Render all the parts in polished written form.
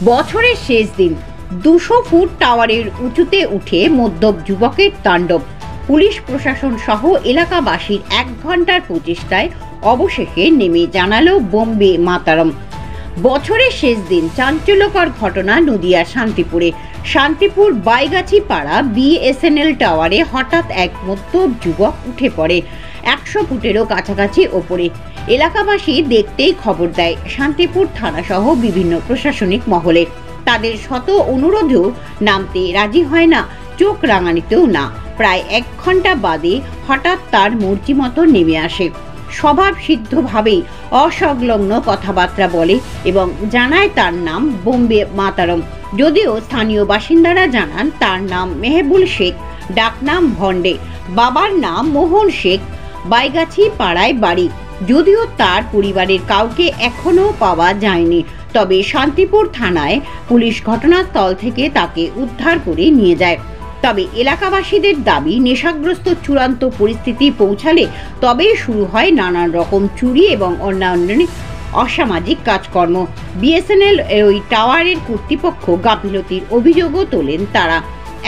বছরের শেষ দিন 200 ফুট টাওয়ারের উঁচুতে উঠে মদ্যপ যুবকের তাণ্ডব। পুলিশ প্রশাসন সহ এলাকাবাসীর 1 ঘন্টার প্রচেষ্টায় অবশেষে নেমে জানালো বোম্বে মাতারম। বছরের শেষ দিন চাঞ্চল্যকর ঘটনা নদিয়া শান্তিপুরে। শান্তিপুর বাইগাছি পাড়া বিএসএনএল টাওয়ারে হঠাৎ এক মদ্যপ যুবক উঠে পড়ে 100 ফুটেরও কাছাকাছি ওপরে। এলাকাবাসী দেখতেই খবর দেয় শান্তিপুর থানাসহ বিভিন্ন প্রশাসনিক মহলে। তাদের শত অনুরোধেও নামতে রাজি হয় না, চোখ রাঙানিতেও না। প্রায় 1 ঘন্টা বাদে হঠাৎ তার মর্জি মতো নেমে আসে। স্বভাব সিদ্ধভাবেই অসংলগ্ন কথাবার্তা বলে এবং জানায় তার নাম বোম্বে মাতারম। যদিও স্থানীয় বাসিন্দারা জানান তার নাম মেহবুল শেখ, ডাকনাম ভন্ডে। বাবার নাম মোহন শেখ, বাইগাছি পাড়ায় বাড়ি। যদিও তার পরিবারের কাউকে এখনো পাওয়া যায়নি, তবে শান্তিপুর থানায় পুলিশ ঘটনাস্থল থেকে তাকে উদ্ধার করে নিয়ে যায়। তবে এলাকাবাসীদের দাবি, নেশাগ্রস্ত চূড়ান্ত পরিস্থিতি পৌঁছালে তবেই শুরু হয় নানান রকম চুরি এবং অন্যান্য অসামাজিক কাজকর্ম। বিএসএনএল ওই টাওয়ারের কর্তৃপক্ষ গাফিলতির অভিযোগও তোলেন তারা।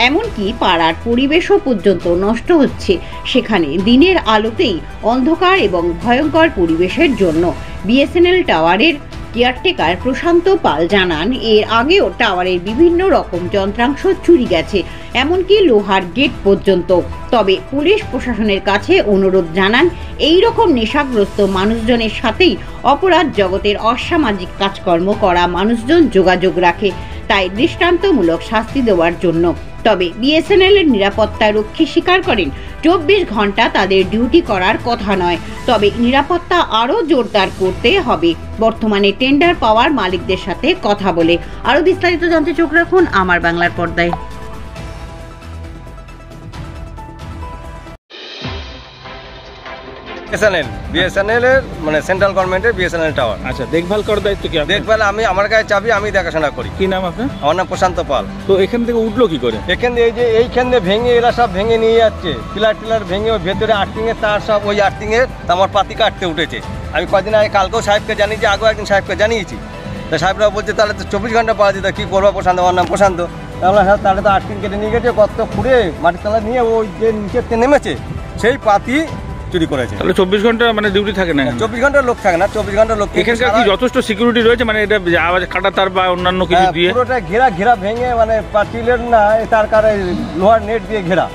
এমনকি পাড়ার পরিবেশও পর্যন্ত নষ্ট হচ্ছে সেখানে দিনের আলোতেই অন্ধকার এবং ভয়ঙ্কর পরিবেশের জন্য। বিএসএনএল টাওয়ারের কেয়ারটেকার প্রশান্ত পাল জানান, এর আগেও টাওয়ারের বিভিন্ন রকম যন্ত্রাংশ চুরি গেছে, এমনকি লোহার গেট পর্যন্ত। তবে পুলিশ প্রশাসনের কাছে অনুরোধ জানান, এই রকম নেশাগ্রস্ত মানুষজনের সাথেই অপরাধ জগতের অসামাজিক কাজকর্ম করা মানুষজন যোগাযোগ রাখে, তাই দৃষ্টান্তমূলক শাস্তি দেওয়ার জন্য। তবে বিএসএনএল এর নিরাপত্তা রক্ষী স্বীকার করেন 24 ঘন্টা তাদের ডিউটি করার কথা নয়, তবে নিরাপত্তা আরও জোরদার করতে হবে বর্তমানে টেন্ডার পাওয়ার মালিকদের সাথে কথা বলে। আরও বিস্তারিত জানতে চোখ রাখুন আমার বাংলার পর্দায়। বিএসএনএল এর মানে সেন্ট্রাল গভর্নমেন্টের বিএসএনএল টাওয়ার। আচ্ছা, দেখভাল করার দায়িত্ব কি? দেখভাল আমি, আমার কাছে চাবি, আমি দেখাশোনা করি। কি নাম আপনার? আমার নাম প্রশান্ত পাল। তো এখান থেকে উঠলো কি করে? এখান থেকে এই যে এইখান দিয়ে ভেঙে এরা সব ভেঙে নিয়ে যাচ্ছে, পিলার ভেঙে ওই ভেতরে আর্থিং এর তার সব, ওই আর্থিং এর আমার পাতি কাটতে উঠেছে। আমি কদিন আগে কালকেও সাহেবকে জানিয়েছি, আগেও একদিন সাহেবকে জানিয়েছি। তা সাহেবরা বলছে তাহলে তো 24 ঘন্টা পাওয়া যেত, কী করবো প্রশান্ত? আমার নাম প্রশান্ত। তাহলে হ্যাঁ, তাহলে তো আর্থিং কেটে নিয়ে গেছে, কত খুঁড়ে মাটির তলা নিয়ে ওই যে নিচেতে নেমেছে সেই পাতি চুরি করেছে। তাহলে 24 ঘন্টা মানে ডিউটি থাকে না? 24 ঘন্টা লোক থাকে না, 24 ঘন্টা লোক। এখানকার কি যথেষ্ট সিকিউরিটি রয়েছে? মানে এটা আওয়াজ কাটা তার বা অন্যান্য কিছু দিয়ে পুরোটা ঘেরা ভেঙে, মানে পাঁচিলের না তার কারণে লোহার নেট দিয়ে ঘেরা,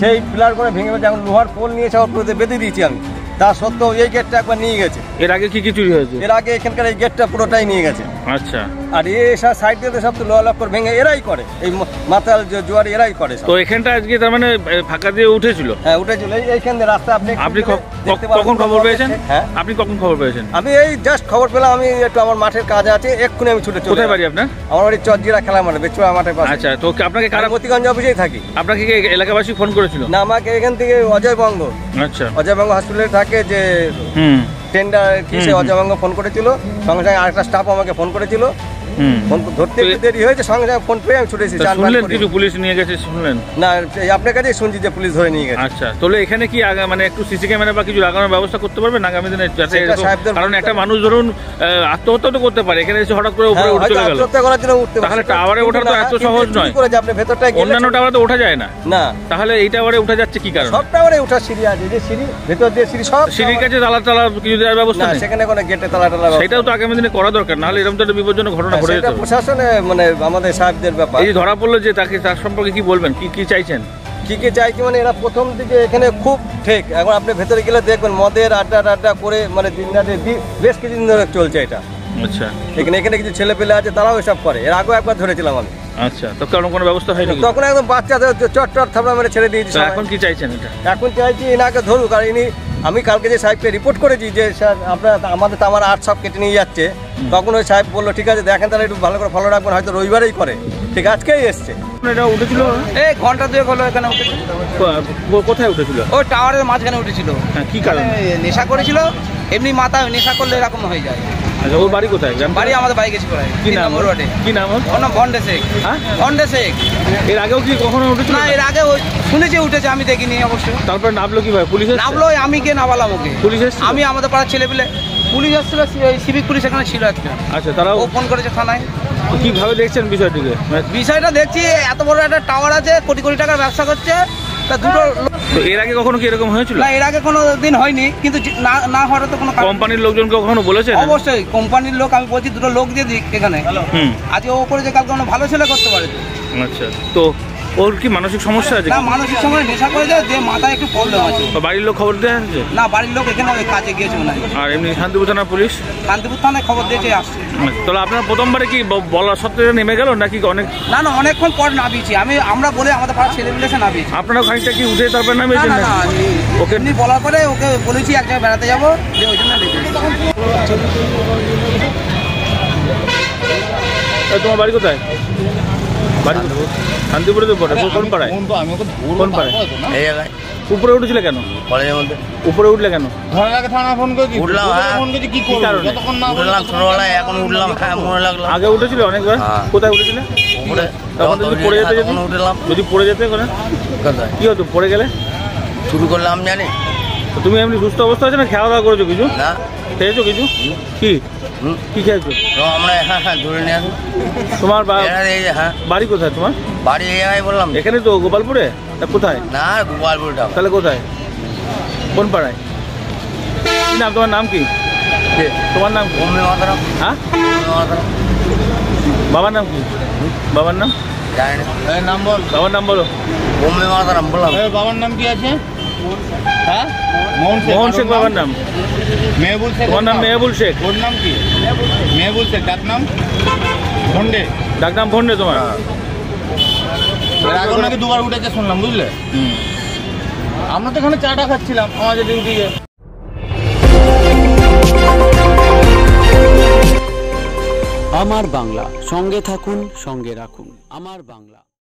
সেই পিলার করে ভেঙে যেমন লোহার পোল নিয়েছে ওর পুরোতে বেঁধে দিয়েছি আমি। তা সত্ত্বেও এই গেটটা একবার নিয়ে গেছে। এর আগে কি চুরি হয়েছে? এর আগে এখানকার এই গেটটা পুরোটাই নিয়ে গেছে। আচ্ছা। আর এই সাইড দিয়ে সব তো লোহা লক্কর ভেঙে এরাই করে, এই মাতাল জোয়ার এরাই করে। তো এখানটা আজকে তার মানে ফাঁকা দিয়ে উঠেছিল? হ্যাঁ, উঠেছিল। এইখান দিয়ে রাস্তা আপনি কখন খবর পেয়েছেন? হ্যাঁ, আপনি কখন খবর পেয়েছেন? আমি এই জাস্ট খবর পেলাম। আমি একটু আমার মাঠের কাজ আছে, এক্ষুনি আমি ছুটে চলে। কোথায় বাড়ি আপনার? আমার বাড়ি চরজিরা খেলা মাঠে, বেচুয়া মাঠের পাশে। আচ্ছা, তো আপনাকে কারা? মতিগঞ্জ অফিসেই থাকি। আপনাকে কি এলাকাবাসী ফোন করেছিল? না, আমাকে এখান থেকে অজয় বঙ্গ, আচ্ছা, অজয় বঙ্গ হসপিটালে থাকে যে টেন্ডার কি, সে অজয় বঙ্গ ফোন করেছিল। সঙ্গে সঙ্গে আরেকটা স্টাফ আমাকে ফোন করেছিল। ফোন ধরতে একটু দেরি হয়েছে, সঙ্গে সঙ্গে ফোন পেয়ে আমি ছুটেছি। কিছু পুলিশ নিয়ে গেছে শুনলেন? না, আপনার কাছেই শুনছি যে পুলিশ ধরে নিয়ে গেছে। আচ্ছা, তাহলে এখানে কি মানে একটু সিসি ক্যামেরা বা কিছু লাগানোর ব্যবস্থা করতে পারবেন আগামী দিনে? কারণ একটা মানুষ ধরুন আত্মহত্যা তো করতে পারে, এখানে এসে হঠাৎ করে উপরে উঠে চলে গেল, তাহলে টাওয়ারে ওঠা তো এত সহজ নয়। অন্যান্য টাওয়ারে তো ওঠা যায় না। না, তাহলে এই টাওয়ারে উঠা যাচ্ছে কি কারণ? সব টাওয়ারে ওঠা সিঁড়ি আছে, যে সিঁড়ি ভেতর দিয়ে সিঁড়ি, সব সিঁড়ির কাছে তালা কিছু দেওয়ার ব্যবস্থা নেই সেখানে, কোনো গেটে তালা সেটাও তো আগামী দিনে করা দরকার, নাহলে এরকম তো একটা বিপজ্জনক ঘটনা ঘটে যেত। প্রশাসনে মানে আমাদের সাহেবদের ব্যাপার। এই ধরা পড়লো যে তার সম্পর্কে কি বলবেন? কি চাইছেন? কি চাইছি মানে এরা প্রথম দিকে এখানে খুব ঠিক, এখন আপনি ভেতরে গেলে দেখবেন মদের আড্ডা করে মানে দিন রাতে বেশ কিছুদিন ধরে চলছে এটা। আচ্ছা, এখানে কিছু ছেলে পেলে আছে, তারাও এসব করে। এর আগেও একবার ধরেছিলাম আমি। আচ্ছা, তো কোনো ব্যবস্থা হয়নি? তখন একদম বাচ্চাদের চট থাপড়া মেরে ছেড়ে দিয়েছি। এখন কি চাইছেন? এটা এখন চাইছি এনাকে ধরুক। আর আমি কালকে যে সাহেবকে রিপোর্ট করেছি যে স্যার আমার আর্ট সব কেটে নিয়ে যাচ্ছে, তখন ওই সাহেব বললো ঠিক আছে দেখেন, তাহলে একটু ভালো করে ফলো রাখবেন, হয়তো রবিবারেই করে। ঠিক আজকেই এসছে। এটা উঠেছিল এই ঘন্টা দুয়েক হলো এখানে উঠেছিল। কোথায় উঠেছিল? ওই টাওয়ারের মাঝখানে উঠেছিল। কি কারণে? নেশা করেছিল, এমনি মাথা নেশা করলে এরকম হয়ে যায়। আচ্ছা, ওর বাড়ি কোথায়? বাড়ি আমাদের বাড়ি গেছি প্রায়। কি নাম ওর? কি নাম ওর? ওর নাম ভন্ডে শেখ। হ্যাঁ, ভন্ডে শেখ। এর আগেও কি কখনো উঠেছিল? না, এর আগে শুনেছি উঠেছে, আমি দেখিনি অবশ্য। তারপরে নামলো কিভাবে? পুলিশ নামলো, আমি গিয়ে নামালাম ওকে। পুলিশ এসেছিল? আমি আমাদের পাড়ার ছেলে পেলে পুলিশ এসেছিল, সিভিক পুলিশ এখানে ছিল একটা। আচ্ছা, তারাও ও ফোন করেছে থানায়। তো কিভাবে দেখছেন বিষয়টিকে? বিষয়টা দেখছি এত বড় একটা টাওয়ার আছে, কোটি কোটি টাকার ব্যবসা করছে, তা দুটো তো এর আগে কখনো কি এরকম হয়েছিল? না, এর আগে কোনো দিন হয়নি, কিন্তু না হওয়ার তো কোনো কোম্পানির লোকজনকে কখনো বলেছেন? অবশ্যই কোম্পানির লোক, আমি বলছি দুটো লোক দিয়ে দিক এখানে। আজকে ও করেছে, কালকে অন্য ভালো ছেলে করতে পারে। আচ্ছা, তো ওর কি মানসিক সমস্যা আছে? না, মানসিক সময় নেশা করে যায়, যে মাথায় একটু প্রবলেম আছে। বাড়ির লোক খবর দেওয়া হয়েছে? না, বাড়ির লোক এখানে ওই কাজে গিয়েছে মনে হয়। আর এমনি শান্তিপুর থানার পুলিশ? শান্তিপুর থানায় খবর দিয়েছে, আসছে। তাহলে আপনার প্রথমবারে কি বলা সত্ত্বেও নেমে গেল নাকি অনেক? না, অনেকক্ষণ পর নামিয়েছি আমরা বলে আমাদের পাড়ার ছেলে মিলে সে নামিয়েছি। আপনারা খানিকটা কি উঠে তারপর নামিয়েছেন? না, ওকে এমনি বলার পরে ওকে বলেছি এক জায়গায় বেড়াতে যাবো, যে ওই জন্য তোমার বাড়ি কোথায়? বাড়ি শান্তিপুরে তো পড়ে। কোন পাড়ায়? কোন পাড়ায়? এই জায়গায়। উপরে উঠেছিলে কেন? কলেজের মধ্যে। উপরে উঠলে কেন? উঠলাম, হ্যাঁ। উঠলাম ছোটবেলায়, এখন উঠলাম, হ্যাঁ, মনে লাগলো। আগে উঠেছিলে অনেকবার? কোথায় উঠেছিলে? উপরে। তখন যদি পড়ে যেতে যেত? উঠলাম। যদি পড়ে যেতে ওখানে কোথায় কি হতো? পড়ে গেলে শুরু করলাম জানি। তো তুমি এমনি সুস্থ অবস্থা আছে না? খাওয়া দাওয়া করেছো কিছু? না। খেয়েছো কিছু? কি কি খেয়েছো? তো আমরা হ্যাঁ ধরে নিয়ে আসি। তোমার এই যে, হ্যাঁ। বাড়ি কোথায় তোমার? বাড়ি এই জায়গায় বললাম। এখানে তো গোপালপুরে? তা কোথায়? না, গোপালপুরটা। তাহলে কোথায়? কোন পাড়ায়? কি নাম? তোমার নাম কি? তোমার নাম কি? বম্বে মাতারাম। হ্যাঁ, বম্বে মাতারাম। বাবার নাম কি? বাবার নাম জানি না। নাম বল। বাবার নাম বলো। বম্বে মাতারাম বললাম। বাবার নাম কি আছে? হ্যাঁ, মোহন শেখ বাবার নাম। মেহবুল শেখ। তোমার নাম মেহবুল শেখ? ওর নাম কি? মেহবুল শেখ। ডাক নাম ভন্ডে। ডাক নাম ভন্ডে তোমার? এখন নাকি দুবার উঠেছে শুনলাম, বুঝলে? আমরা তো এখানে চাটা খাচ্ছিলাম আমাদের ডিউটি। আমার বাংলা, সঙ্গে থাকুন, সঙ্গে রাখুন। আমার বাংলা।